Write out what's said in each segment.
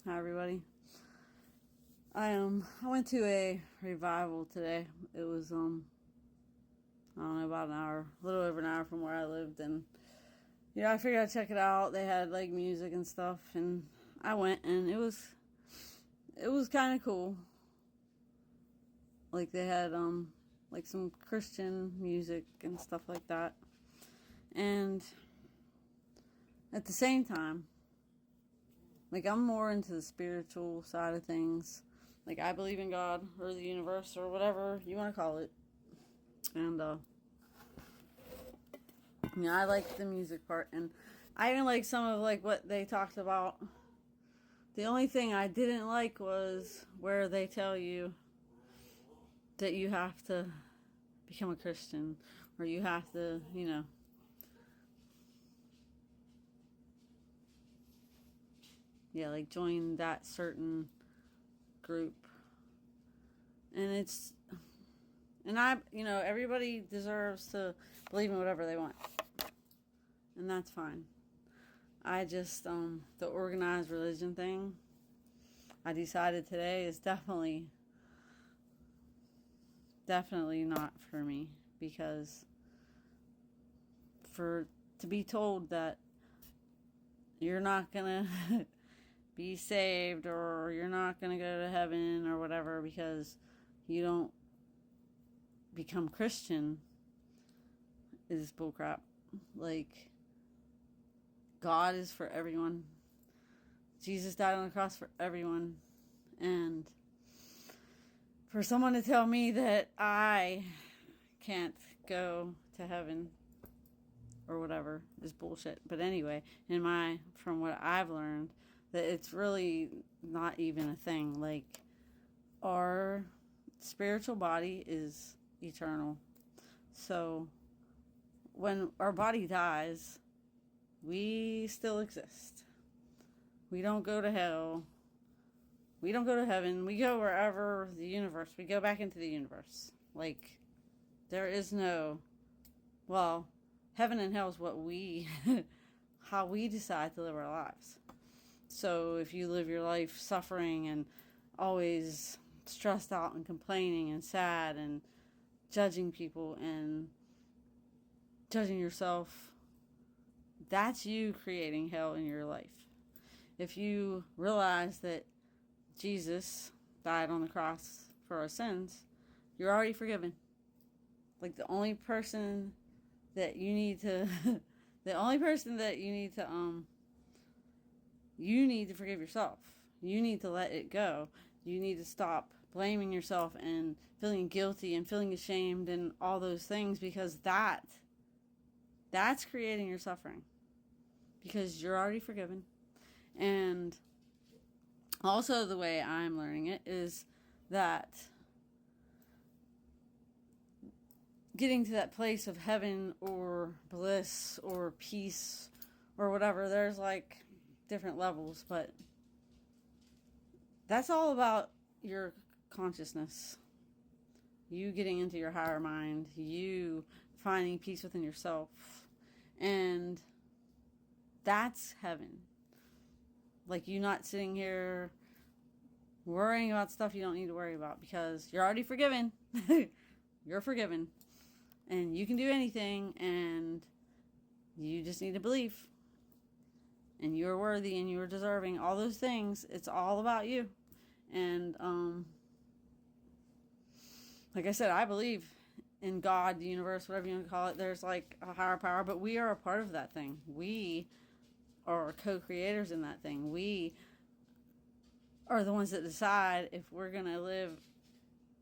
Hi everybody. I went to a revival today. It was I don't know, about an hour, a little over an hour from where I lived, and I figured I'd check it out. They had like music and stuff, and I went, and it was kind of cool. Like they had like some Christian music and stuff like that. And at the same time, like I'm more into the spiritual side of things. Like I believe in God or the universe or whatever you want to call it. And I like the music part, and I even like some of like what they talked about. The only thing I didn't like was where they tell you that you have to become a Christian, or you have to, like join that certain group. Everybody deserves to believe in whatever they want. And that's fine. I just, the organized religion thing, I decided today is definitely not for me, because to be told that you're not gonna be saved, or you're not gonna go to heaven or whatever because you don't become Christian is bullcrap. Like, God is for everyone. Jesus died on the cross for everyone. And for someone to tell me that I can't go to heaven or whatever is bullshit. But anyway, from what I've learned, that it's really not even a thing. Like, our spiritual body is eternal. So when our body dies, we still exist. We don't go to hell. We don't go to heaven. We go wherever we go back into the universe. Like, there is no, well, heaven and hell is how we decide to live our lives. So if you live your life suffering and always stressed out and complaining and sad and judging people and judging yourself, that's you creating hell in your life. If you realize that Jesus died on the cross for our sins, you're already forgiven. Like, the only person that you need to you need to forgive yourself. You need to let it go. You need to stop blaming yourself and feeling guilty and feeling ashamed and all those things, because that's creating your suffering, because you're already forgiven. And also, the way I'm learning it is that getting to that place of heaven or bliss or peace or whatever, there's like different levels, but that's all about your consciousness. You getting into your higher mind, you finding peace within yourself. And that's heaven. Like, you not sitting here worrying about stuff you don't need to worry about, because you're already forgiven. You're forgiven. And you can do anything, and you just need to believe. And you're worthy, and you're deserving. All those things, it's all about you. And like I said, I believe in God, the universe, whatever you want to call it. There's like a higher power, but we are a part of that thing. We are co-creators in that thing. We are the ones that decide if we're going to live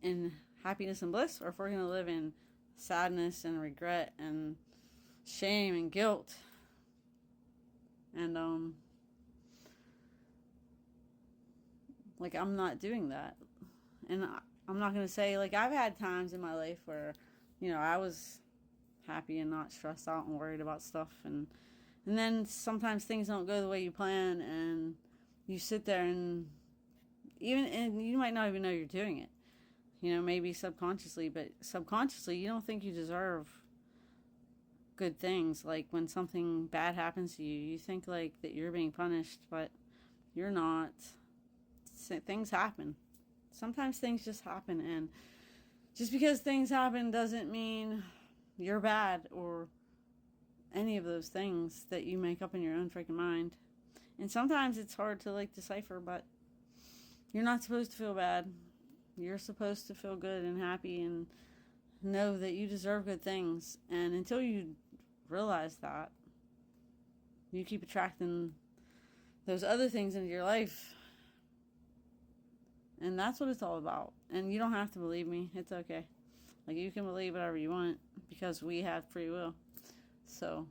in happiness and bliss, or if we're going to live in sadness and regret and shame and guilt. And like, I'm not doing that. And I'm not going to say, like, I've had times in my life where, I was happy and not stressed out and worried about stuff, and then sometimes things don't go the way you plan, and you sit there and you might not even know you're doing it. Maybe subconsciously, but subconsciously you don't think you deserve good things. Like, when something bad happens to you, you think like that you're being punished, but you're not. things happen. Sometimes things just happen, and just because things happen doesn't mean you're bad or any of those things that you make up in your own freaking mind. And sometimes it's hard to like decipher, but you're not supposed to feel bad. You're supposed to feel good and happy and know that you deserve good things. And until you realize that, you keep attracting those other things into your life. And that's what it's all about. And you don't have to believe me. It's okay. Like, you can believe whatever you want because we have free will. So,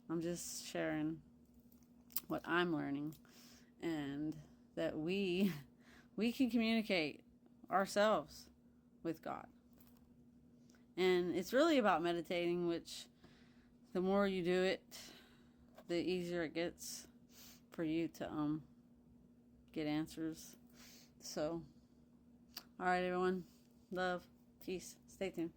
I'm just sharing what I'm learning, and that we can communicate ourselves with God. And it's really about meditating, which the more you do it, the easier it gets for you to get answers. So, all right, everyone. Love, peace. Stay tuned.